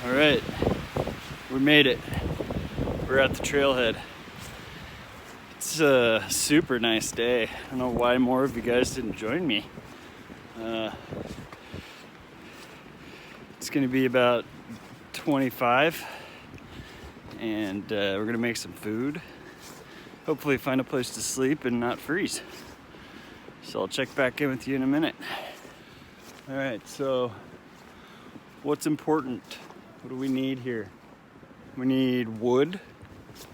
All right, we made it. We're at the trailhead. It's a super nice day. I don't know why more of you guys didn't join me. It's gonna be about 25 and we're gonna make some food. Hopefully find a place to sleep and not freeze. So I'll check back in with you in a minute. All right, so what's important? What do we need here? We need wood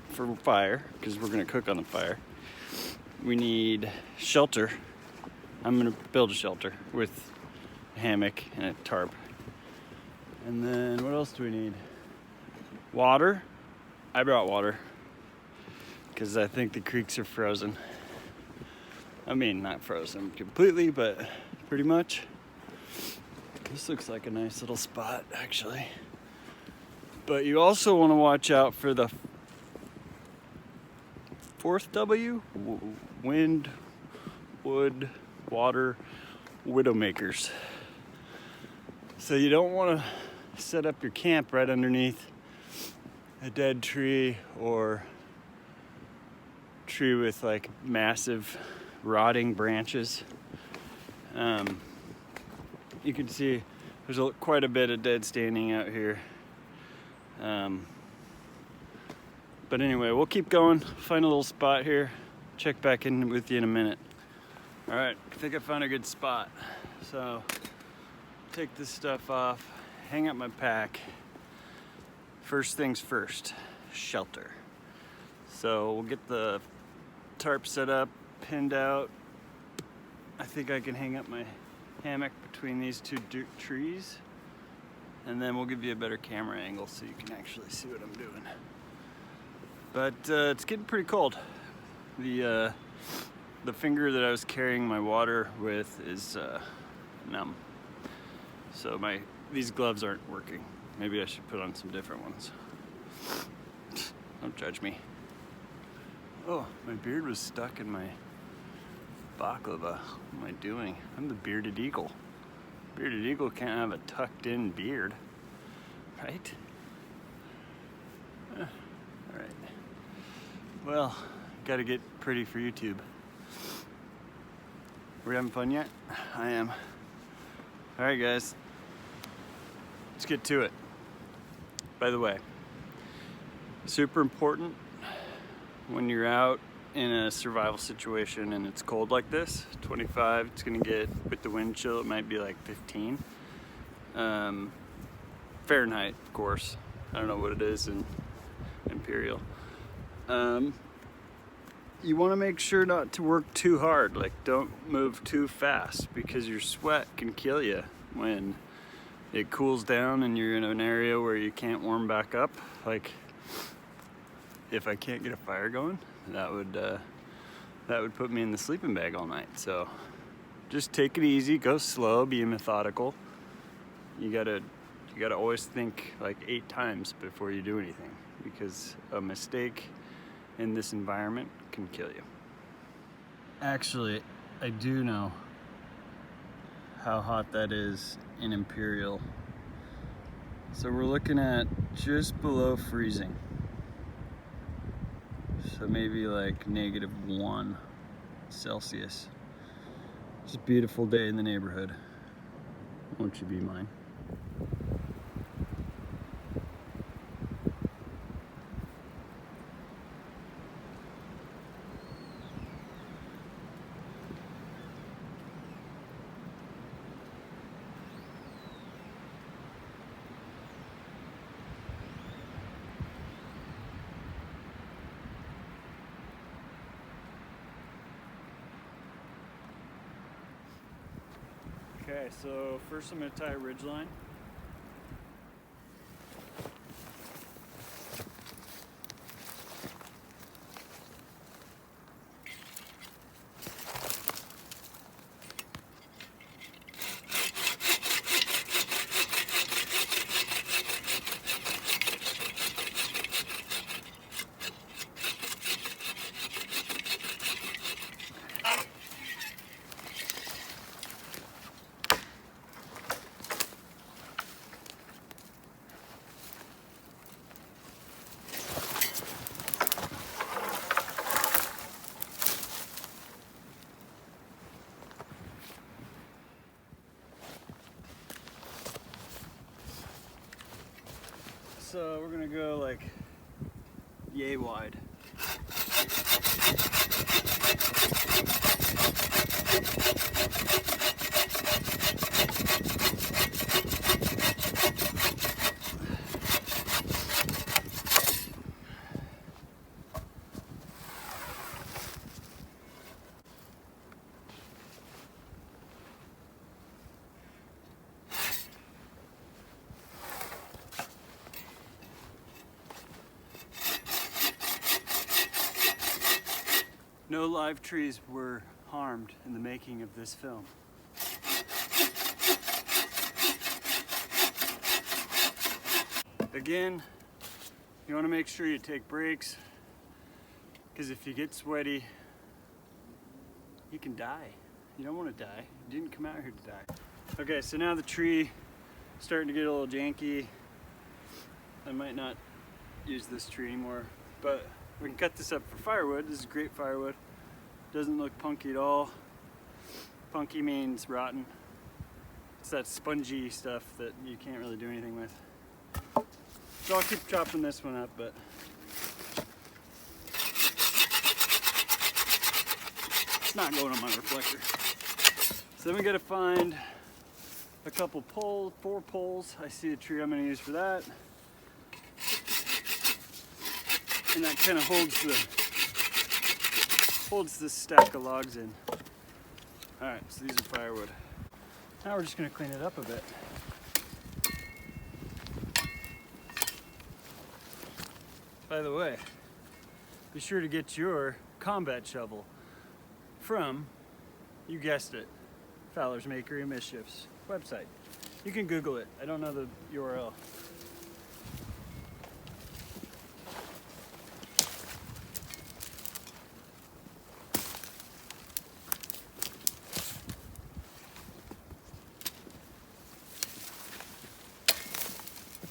for fire, because we're gonna cook on the fire. We need shelter. I'm gonna build a shelter with a hammock and a tarp. And then what else do we need? Water. I brought water because I think the creeks are frozen. I mean, not frozen completely, but pretty much. This looks like a nice little spot, actually. But you also want to watch out for the fourth W, wind, wood, water, widowmakers. So you don't want to set up your camp right underneath a dead tree or tree with like massive rotting branches. You can see there's quite a bit of dead standing out here. But anyway, we'll keep going, find a little spot here, check back in with you in a minute. All right, I think I found a good spot. So take this stuff off, hang up my pack. First things first, shelter. So we'll get the tarp set up, pinned out. I think I can hang up my hammock between these two trees, and then we'll give you a better camera angle so you can actually see what I'm doing. But it's getting pretty cold. The finger that I was carrying my water with is numb. So these gloves aren't working. Maybe I should put on some different ones. Don't judge me. Oh, my beard was stuck in my baklava. What am I doing? I'm the bearded eagle. Bearded eagle can't have a tucked in beard, right? All right. Well, gotta get pretty for YouTube. Are we having fun yet? I am. All right, guys. Let's get to it. By the way, super important when you're out in a survival situation and it's cold like this, 25, it's gonna get, with the wind chill, it might be like 15. Fahrenheit, of course. I don't know what it is in Imperial. You wanna make sure not to work too hard, like don't move too fast, because your sweat can kill you when it cools down and you're in an area where you can't warm back up. Like, if I can't get a fire going, that would put me in the sleeping bag all night. So just take it easy, go slow, be methodical. You gotta always think like 8 times before you do anything, because a mistake in this environment can kill you. Actually, I do know how hot that is in Imperial. So we're looking at just below freezing. So maybe like -1 Celsius. It's a beautiful day in the neighborhood. Won't you be mine? Okay, so first I'm going to tie a ridge line. So we're gonna go like yay wide. No live trees were harmed in the making of this film. Again, you want to make sure you take breaks, because if you get sweaty, you can die. You don't want to die. You didn't come out here to die. Okay, so now the tree is starting to get a little janky. I might not use this tree anymore, but we can cut this up for firewood. This is great firewood. Doesn't look punky at all. Punky means rotten. It's that spongy stuff that you can't really do anything with. So I'll keep chopping this one up, but it's not going on my reflector. So then we gotta find a couple poles, 4 poles. I see a tree I'm gonna use for that. And that kind of holds this stack of logs in. All right, so these are firewood. Now we're just gonna clean it up a bit. By the way, be sure to get your combat shovel from, you guessed it, Fowler's Makery of Mischief's website. You can Google it. I don't know the URL.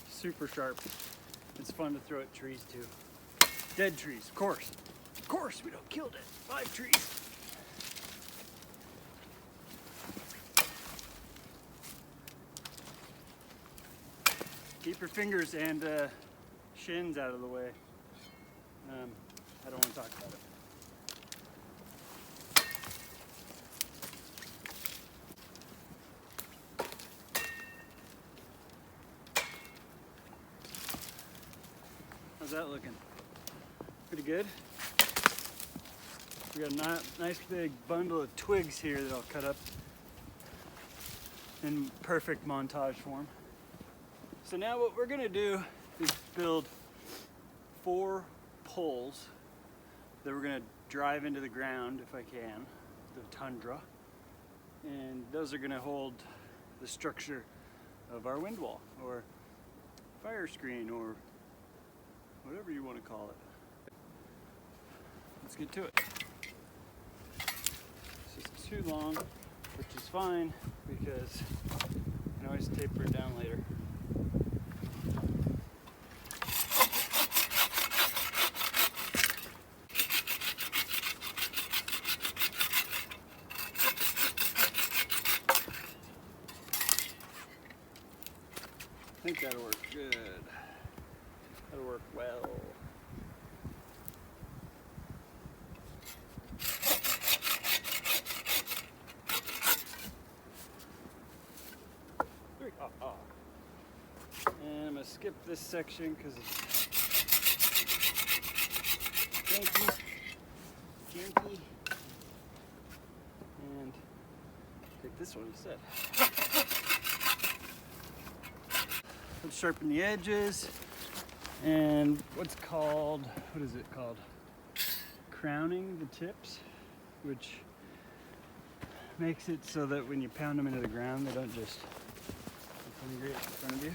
Super sharp. It's fun to throw at trees too. Dead trees, of course. Of course, we don't kill dead. Live trees. Keep your fingers and shins out of the way. I don't want to talk about it. How's that looking? Pretty good? We got a nice big bundle of twigs here that I'll cut up in perfect montage form. So now what we're gonna do is build 4 poles that we're gonna drive into the ground if I can, the tundra. And those are gonna hold the structure of our wind wall or fire screen or whatever you want to call it. Let's get to it. This is too long, which is fine because you can always taper it down later. I think that'll work good. That'll work well. And I'm gonna skip this section because it's janky. And take this one instead. Let's sharpen the edges. And what is it called? Crowning the tips, which makes it so that when you pound them into the ground, they don't just disintegrate in front of you.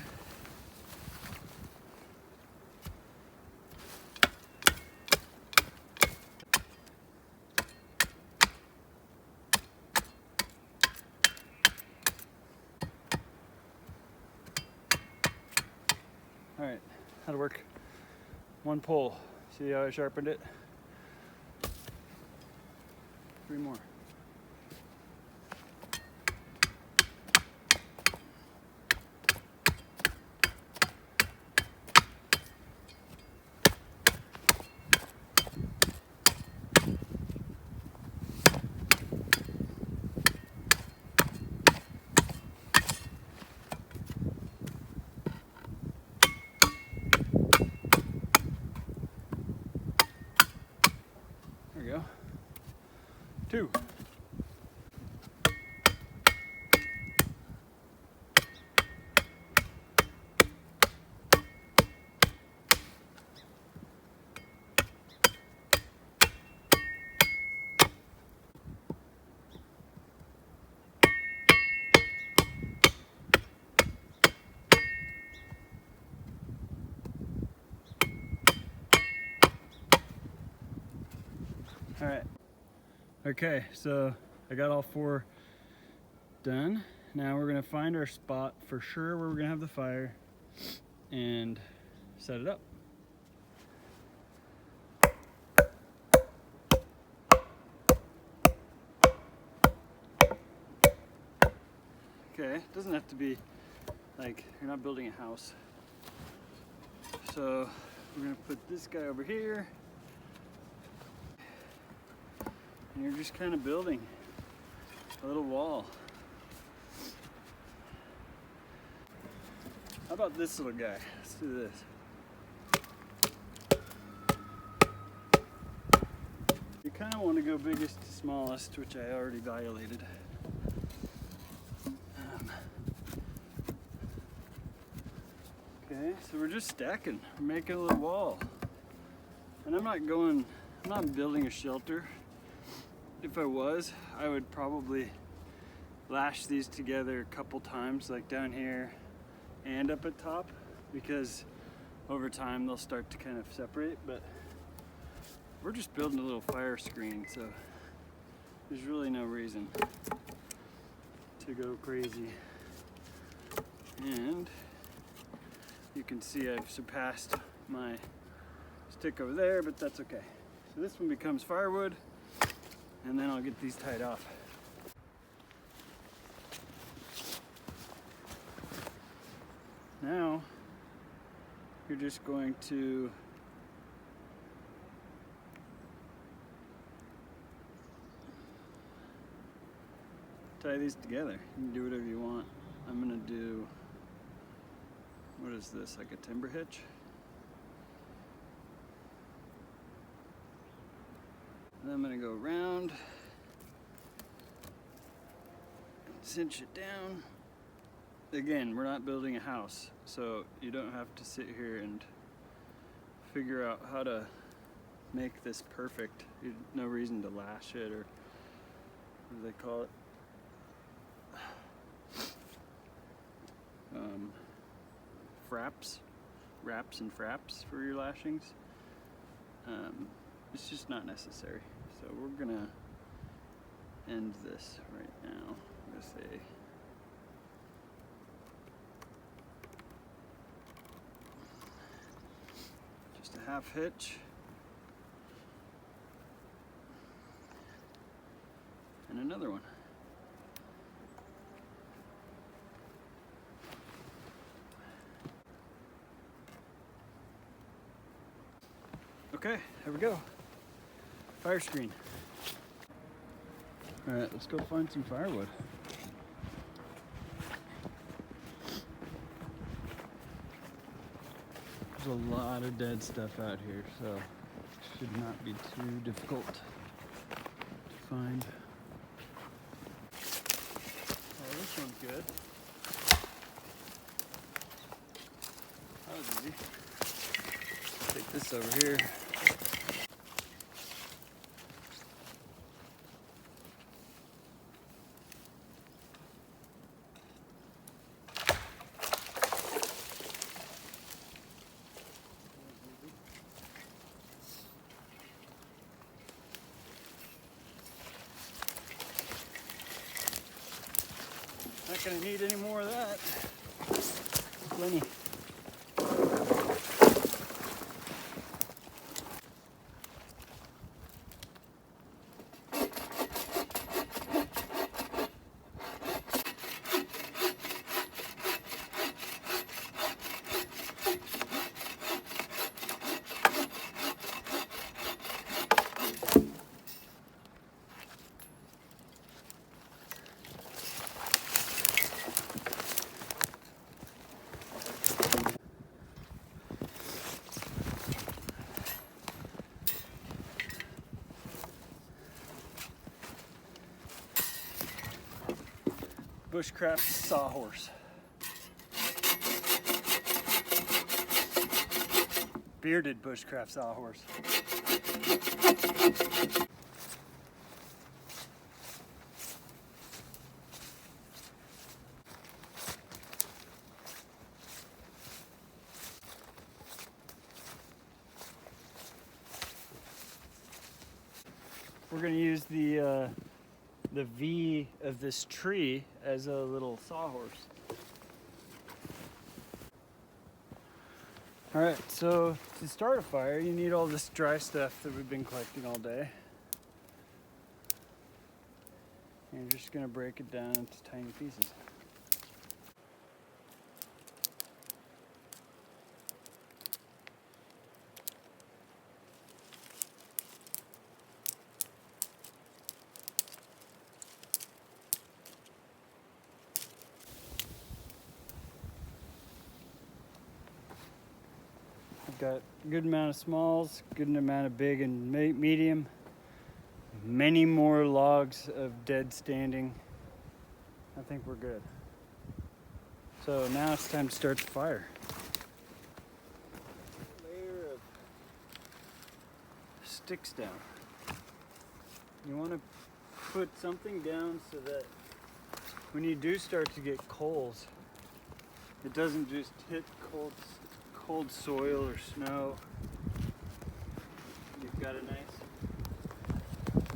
All right, how to work 1 pole. See how I sharpened it? 3 more. 2. All right. Okay, so I got all 4 done. Now we're gonna find our spot for sure where we're gonna have the fire and set it up. Okay, it doesn't have to be like you're not building a house. So we're gonna put this guy over here. And you're just kind of building a little wall. How about this little guy? Let's do this. You kind of want to go biggest to smallest, which I already violated. Okay, so we're just stacking. We're making a little wall. And I'm not building a shelter. If I was, I would probably lash these together a couple times, like down here and up at top, because over time they'll start to kind of separate. But we're just building a little fire screen, so there's really no reason to go crazy. And you can see I've surpassed my stick over there, but that's okay. So this one becomes firewood, and then I'll get these tied off. Now, you're just going to tie these together. You can do whatever you want. I'm gonna do, what is this, like a timber hitch? And I'm gonna go around and cinch it down. Again, we're not building a house, so you don't have to sit here and figure out how to make this perfect. There's no reason to lash it, or what do they call it? Wraps and fraps for your lashings. It's just not necessary. So we're gonna end this right now with just a half hitch and another one. Okay, there we go. Fire screen. All right, let's go find some firewood. There's a lot of dead stuff out here, so it should not be too difficult to find. Oh, this one's good. That was easy. Take this over here. Not gonna need any more of that. Plenty. Bushcraft sawhorse. Bearded Bushcraft sawhorse. We're gonna use the V of this tree as a little sawhorse. All right, so to start a fire, you need all this dry stuff that we've been collecting all day. And you're just gonna break it down into tiny pieces. I've got a good amount of smalls, good amount of big and medium. Many more logs of dead standing. I think we're good. So now it's time to start the fire. Layer of sticks down. You want to put something down so that when you do start to get coals, it doesn't just hit cold soil or snow. You've got a nice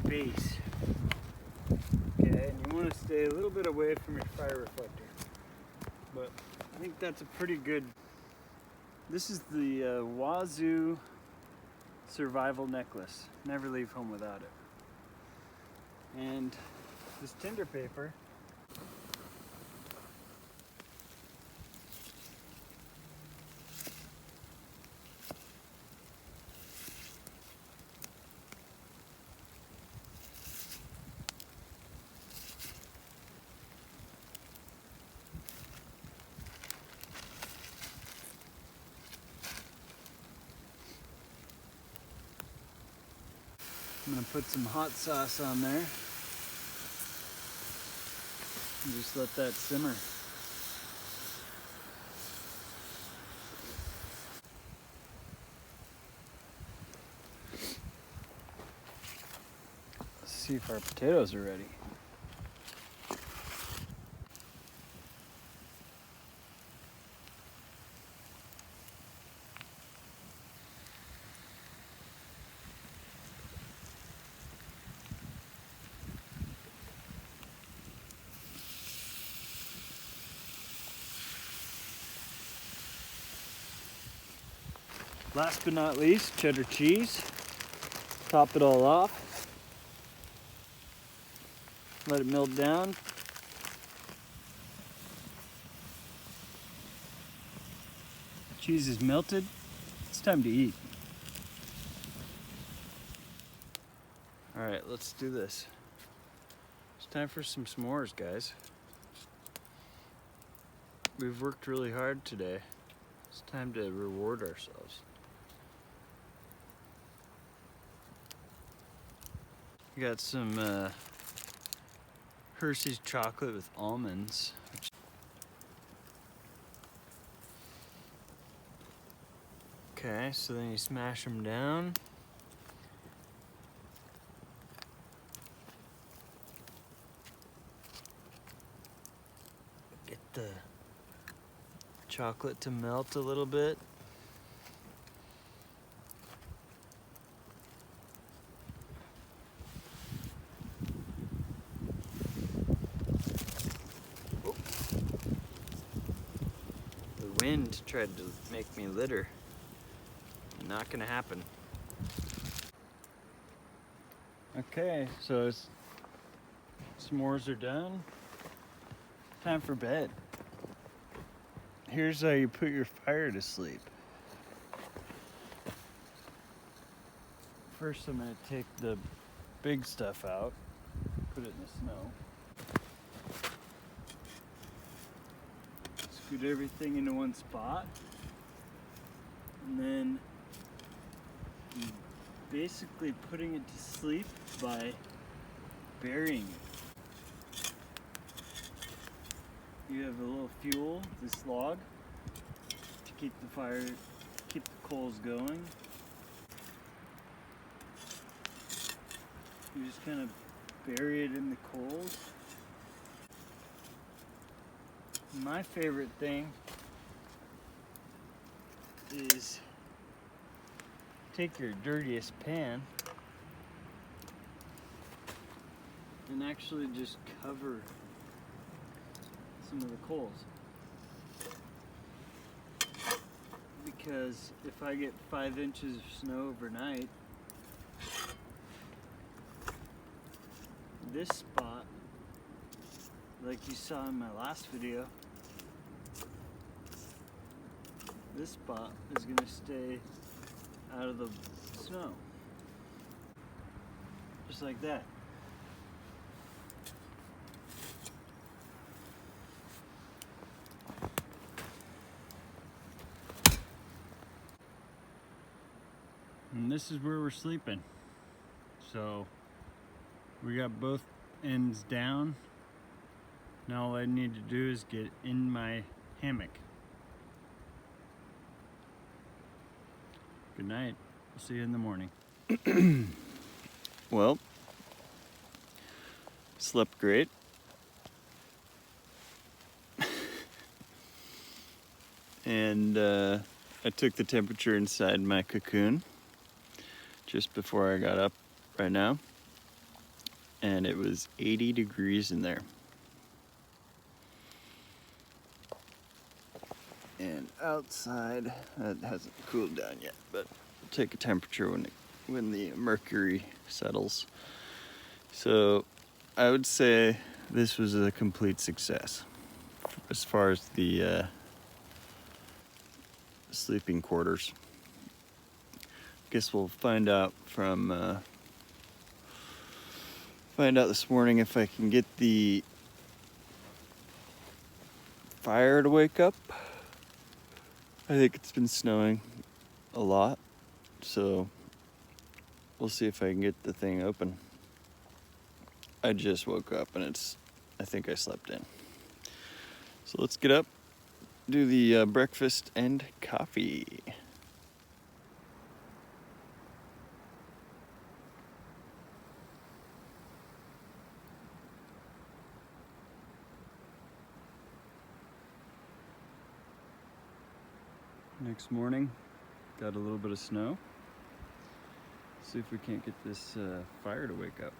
base. Okay, and you want to stay a little bit away from your fire reflector. But I think that's a pretty good. This is the Wazoo survival necklace. Never leave home without it. And this tinder paper. I'm gonna put some hot sauce on there and just let that simmer. Let's see if our potatoes are ready. Last but not least, cheddar cheese. Top it all off. Let it melt down. Cheese is melted. It's time to eat. All right, let's do this. It's time for some s'mores, guys. We've worked really hard today. It's time to reward ourselves. We got some Hershey's chocolate with almonds. Okay, so then you smash them down. Get the chocolate to melt a little bit. The wind tried to make me litter. Not gonna happen. Okay, so s'mores are done. Time for bed. Here's how you put your fire to sleep. First, I'm gonna take the big stuff out, put it in the snow. Scoot everything into one spot. And then basically putting it to sleep by burying it. you have a little fuel, this log, to keep the fire, keep the coals going. You just kind of bury it in the coals. My favorite thing is take your dirtiest pan and actually just cover some of the coals. Because if I get 5 inches of snow overnight, this spot, like you saw in my last video, this spot is going to stay out of the snow. Just like that. And this is where we're sleeping. So we got both ends down. Now all I need to do is get in my hammock. Good night. I'll see you in the morning. Well, slept great. And I took the temperature inside my cocoon just before I got up right now, and it was 80 degrees in there. And outside, it hasn't cooled down yet, but I'll take a temperature when the mercury settles. So I would say this was a complete success as far as the sleeping quarters. Guess we'll find out this morning if I can get the fire to wake up. I think it's been snowing a lot, so we'll see if I can get the thing open. I just woke up and I think I slept in. So let's get up, do the breakfast and coffee. Next morning, got a little bit of snow. See if we can't get this fire to wake up.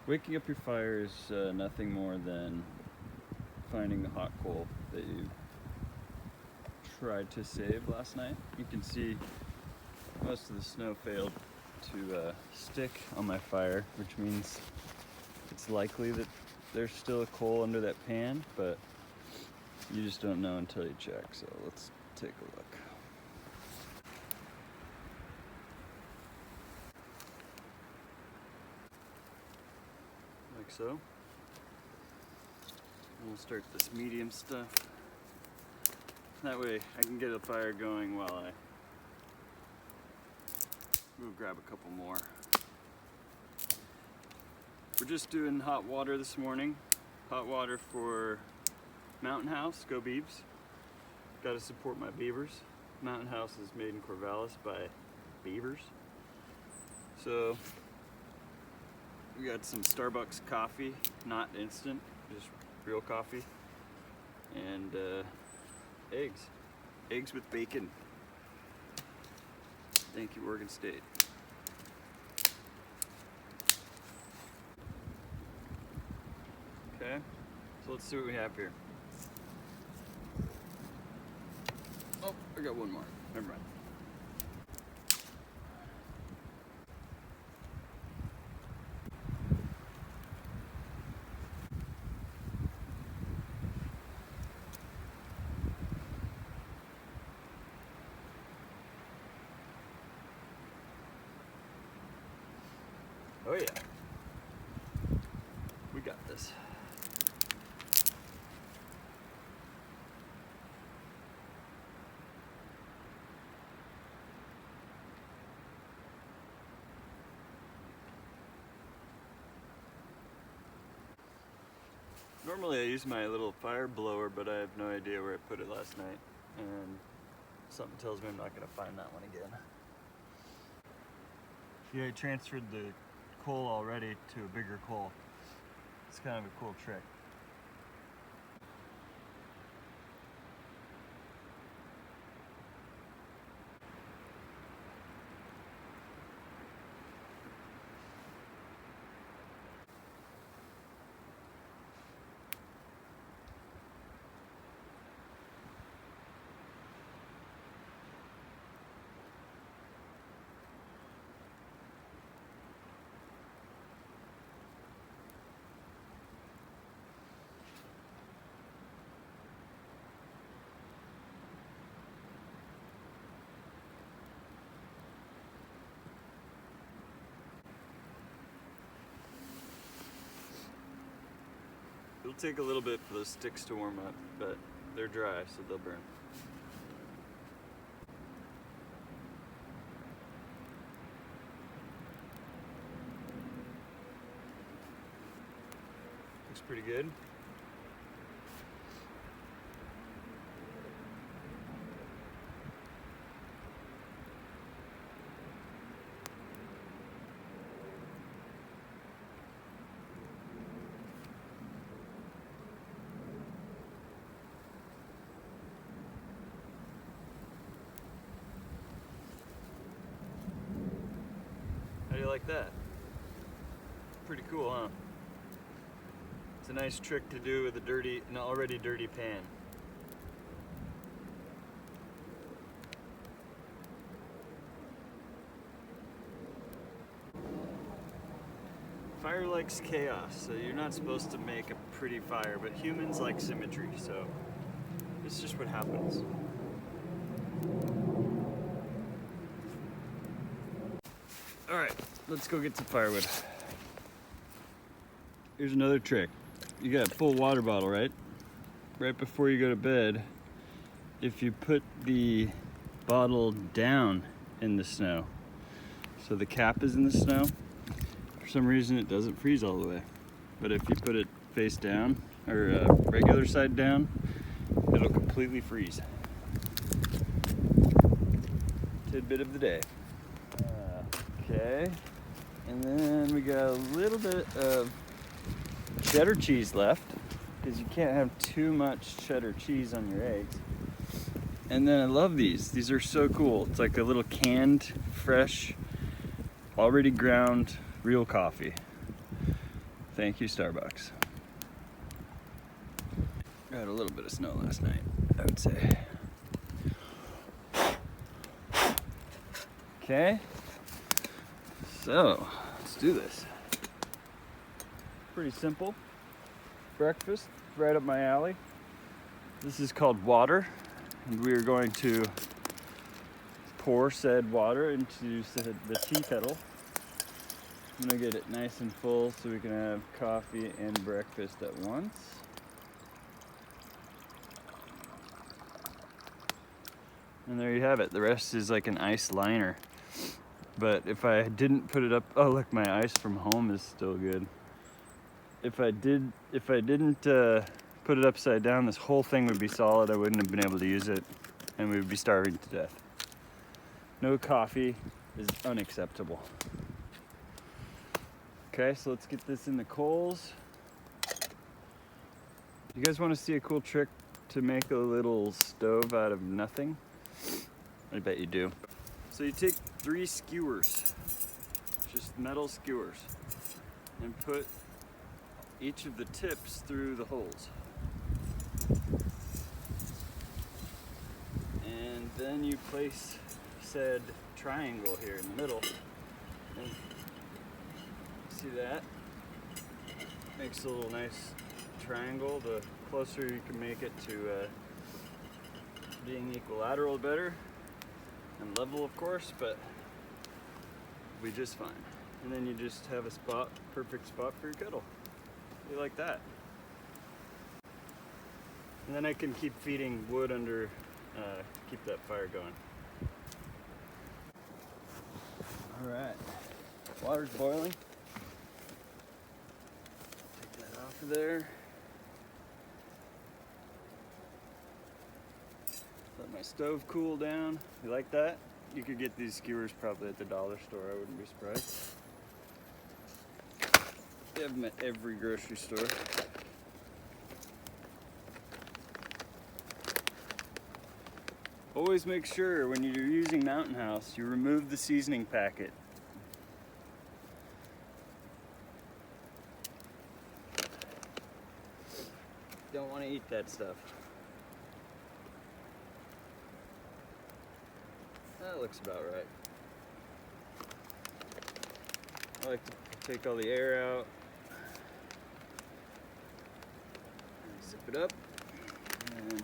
Waking up your fire is nothing more than finding the hot coal that you tried to save last night. You can see most of the snow failed to stick on my fire, which means it's likely that there's still a coal under that pan, but you just don't know until you check. So let's take a look. Like so. And we'll start this medium stuff. That way I can get a fire going while I go grab a couple more. We're just doing hot water this morning. Hot water for Mountain House, go Beavs. Gotta support my beavers. Mountain House is made in Corvallis by beavers. So we got some Starbucks coffee, not instant, just real coffee. And eggs. Eggs with bacon. Thank you, Oregon State. Okay, so let's see what we have here. Oh, I got one more. Never mind. Oh yeah, we got this. Normally I use my little fire blower, but I have no idea where I put it last night, and something tells me I'm not gonna find that one again. Yeah, I transferred the coal already to a bigger coal. It's kind of a cool trick. It'll take a little bit for those sticks to warm up, but they're dry, so they'll burn. Looks pretty good. How do you like that? Pretty cool, huh? It's a nice trick to do with an already dirty pan. Fire likes chaos, so you're not supposed to make a pretty fire, but humans like symmetry, so it's just what happens. All right, let's go get some firewood. Here's another trick. You got a full water bottle, right? Right before you go to bed, if you put the bottle down in the snow, so the cap is in the snow, for some reason it doesn't freeze all the way. But if you put it face down, or regular side down, it'll completely freeze. Tidbit of the day. Okay, and then we got a little bit of cheddar cheese left, because you can't have too much cheddar cheese on your eggs. And then I love these. These are so cool. It's like a little canned, fresh, already ground, real coffee. Thank you, Starbucks. I had a little bit of snow last night, I would say. Okay. So, let's do this. Pretty simple. Breakfast, right up my alley. This is called water, and we are going to pour said water into the tea kettle. I'm gonna get it nice and full so we can have coffee and breakfast at once. And there you have it. The rest is like an ice liner. But if I didn't put it up, oh look, my ice from home is still good. If I didn't put it upside down, this whole thing would be solid. I wouldn't have been able to use it, and we would be starving to death. No coffee is unacceptable. Okay, so let's get this in the coals. You guys want to see a cool trick to make a little stove out of nothing? I bet you do. So you take 3 skewers, just metal skewers, and put each of the tips through the holes. And then you place said triangle here in the middle. And see that? Makes a little nice triangle. The closer you can make it to being equilateral, the better. And level, of course, but we just fine. And then you just have a spot, perfect spot for your kettle. You like that? And then I can keep feeding wood under, keep that fire going. All right, water's boiling. Take that off of there. my stove cool down. You like that? You could get these skewers probably at the dollar store, I wouldn't be surprised. They have them at every grocery store. Always make sure when you're using Mountain House, you remove the seasoning packet. Don't want to eat that stuff. That looks about right. I like to take all the air out, and zip it up, and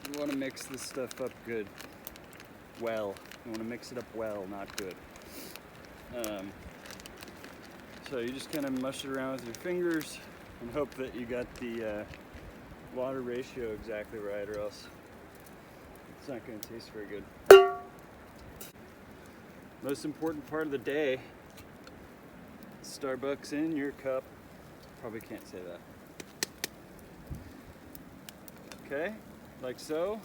you want to mix this stuff up good. Well, you want to mix it up well, not good. So you just kind of mush it around with your fingers and hope that you got the water ratio exactly right, or else it's not going to taste very good. Most important part of the day, Starbucks in your cup. Probably can't say that. Okay, like so.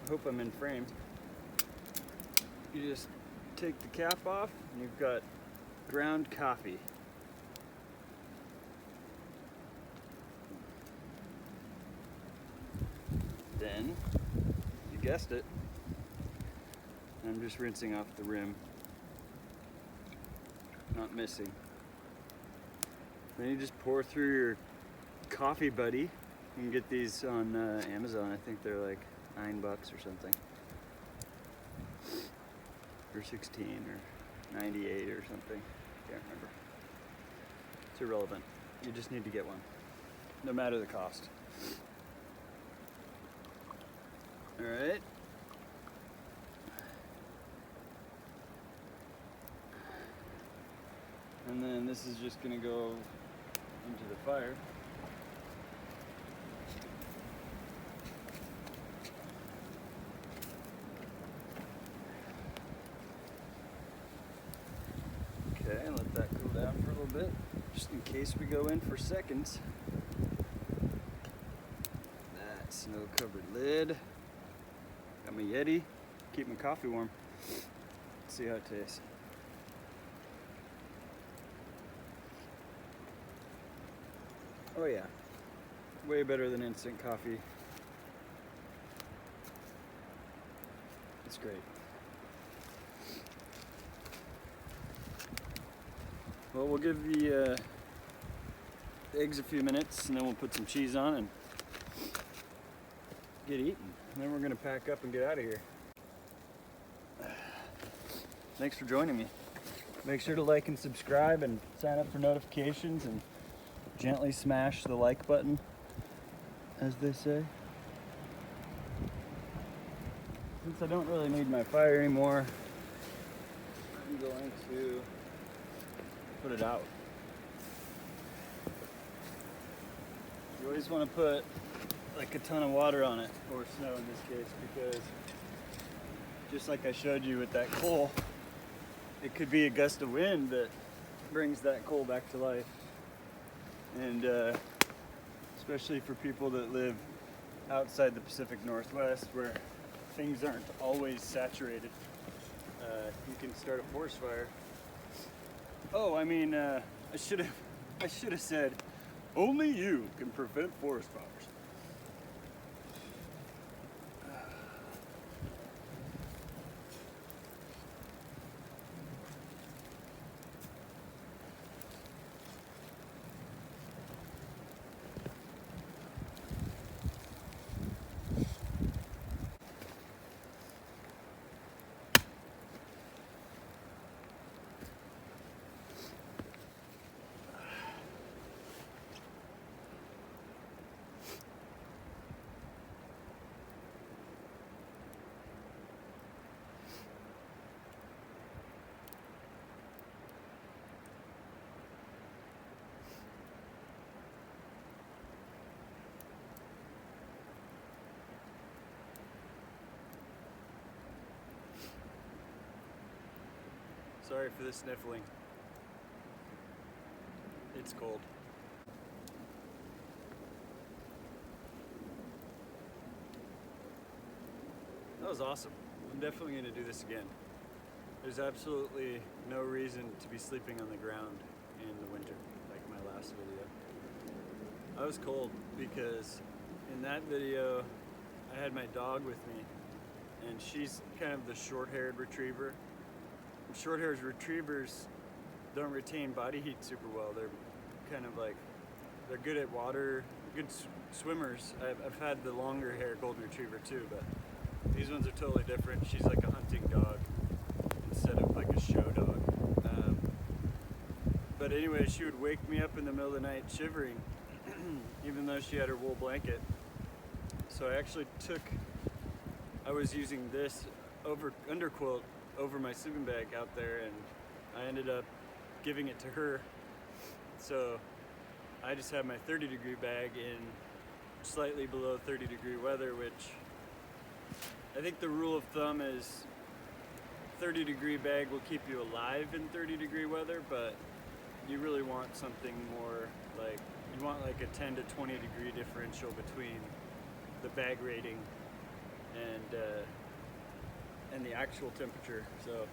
I hope I'm in frame. You just take the cap off and you've got ground coffee. Then, you guessed it, I'm just rinsing off the rim, not missing. Then you just pour through your coffee buddy. You can get these on Amazon. I think they're like $9 or something, or 16 or 98 or something. Can't remember. It's irrelevant. You just need to get one, no matter the cost. All right. And then this is just gonna go into the fire. Okay, let that cool down for a little bit, just in case we go in for seconds. That snow-covered lid. Got my Yeti, keep my coffee warm. Let's see how it tastes. Oh yeah, way better than instant coffee. It's great. Well, we'll give the eggs a few minutes and then we'll put some cheese on and get eating. And then we're gonna pack up and get out of here. Thanks for joining me. Make sure to like and subscribe and sign up for notifications and gently smash the like button, as they say. Since I don't really need my fire anymore, I'm going to put it out. You always want to put like a ton of water on it, or snow in this case, because just like I showed you with that coal, it could be a gust of wind that brings that coal back to life. And especially for people that live outside the Pacific Northwest, where things aren't always saturated, you can start a forest fire. Oh, I mean, I should have said, only you can prevent forest fires. Sorry for the sniffling. It's cold. That was awesome. I'm definitely going to do this again. There's absolutely no reason to be sleeping on the ground in the winter, like my last video. I was cold because in that video I had my dog with me, and she's kind of the short-haired retriever. And short-haired retrievers don't retain body heat super well. They're kind of like, they're good at water, good swimmers. I've had the longer hair golden retriever too, but these ones are totally different. She's like a hunting dog instead of like a show dog. But anyway, she would wake me up in the middle of the night shivering, even though she had her wool blanket. So I was using this underquilt over my sleeping bag out there, and I ended up giving it to her. So I just have my 30-degree bag in slightly below 30-degree weather, which I think the rule of thumb is 30-degree bag will keep you alive in 30-degree weather, but you really want something more like, you want like a 10 to 20 degree differential between the bag rating and the actual temperature. So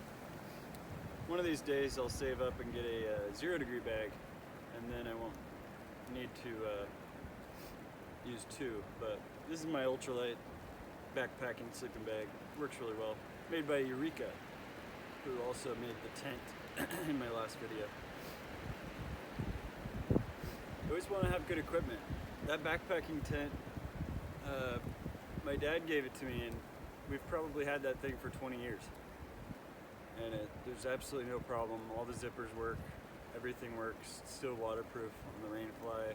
one of these days I'll save up and get a 0-degree bag, and then I won't need to use two. But this is my ultralight backpacking sleeping bag. Works really well. Made by Eureka, who also made the tent in my last video. You always want to have good equipment. That backpacking tent, my dad gave it to me, and we've probably had that thing for 20 years. And there's absolutely no problem. All the zippers work, everything works. It's still waterproof on the rainfly.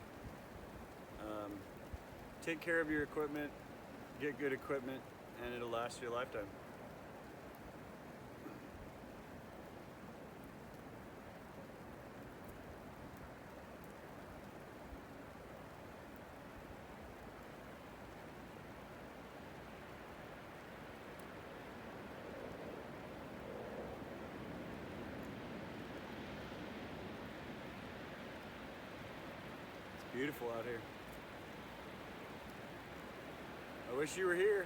Take care of your equipment, get good equipment, and it'll last you a lifetime. Beautiful out here. I wish you were here.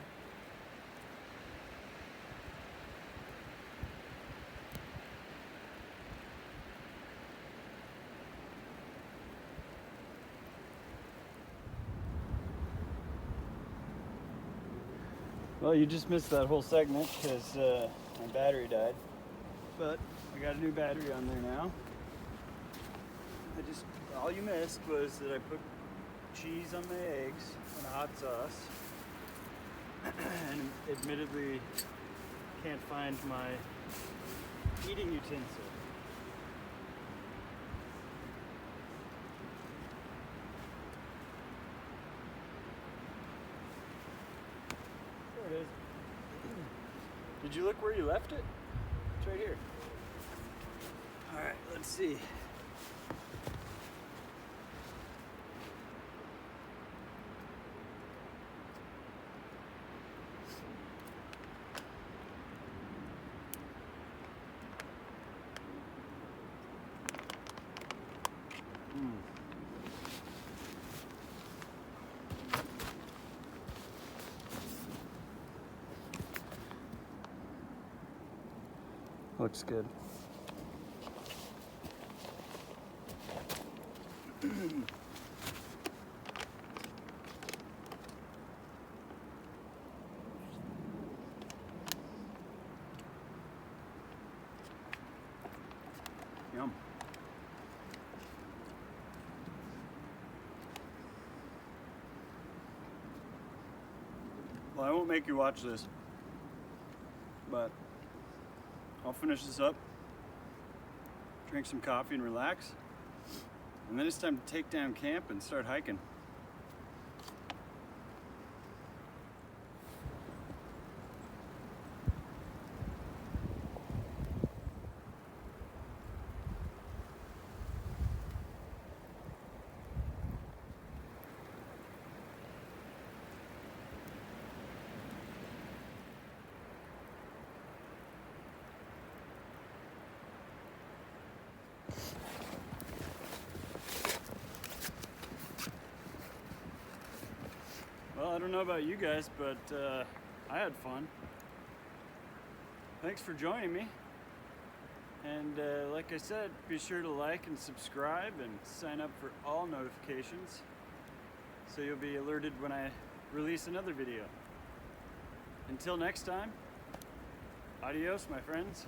Well, you just missed that whole segment because my battery died. But I got a new battery on there now. All you missed was that I put cheese on my eggs and a hot sauce, and admittedly can't find my eating utensil. There it is. Did you look where you left it? It's right here. All right, let's see. Looks good. Yum. Well, I won't make you watch this, but I'll finish this up, drink some coffee and relax, and then it's time to take down camp and start hiking. Well, I don't know about you guys, but I had fun. thanks for joining me. And like I said, be sure to like and subscribe and sign up for all notifications so you'll be alerted when I release another video. Until next time, adios, my friends.